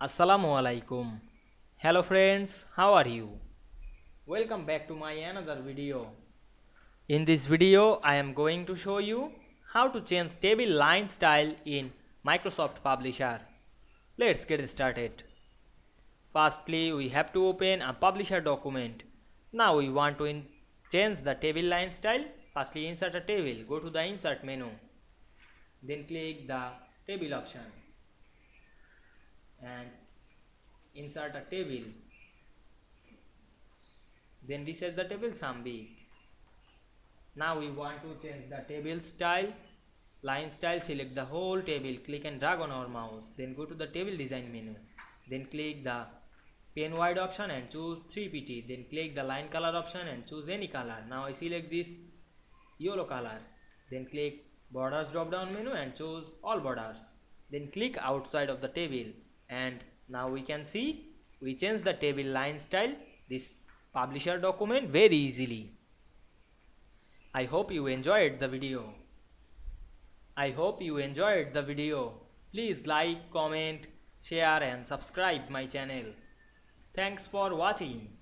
Assalamu Walaikum. Hello friends, how are you? Welcome back to my another video. In this video, I am going to show you how to change table line style in Microsoft Publisher. Let's get started. Firstly, we have to open a Publisher document. Now we want to change the table line style. Firstly, insert a table. Go to the Insert menu. Then click the Table option and insert a table. Then resize the table some big. Now we want to change the table style, line style. Select the whole table, click and drag on our mouse, then go to the table design menu, then click the pen wide option and choose 3pt, then click the line color option and choose any color. Now I select this yellow color, then click borders drop down menu and choose all borders, then click outside of the table, and now we can see we change the table line style this publisher document very easily. I hope you enjoyed the video. Please like, comment, share and subscribe my channel. Thanks for watching.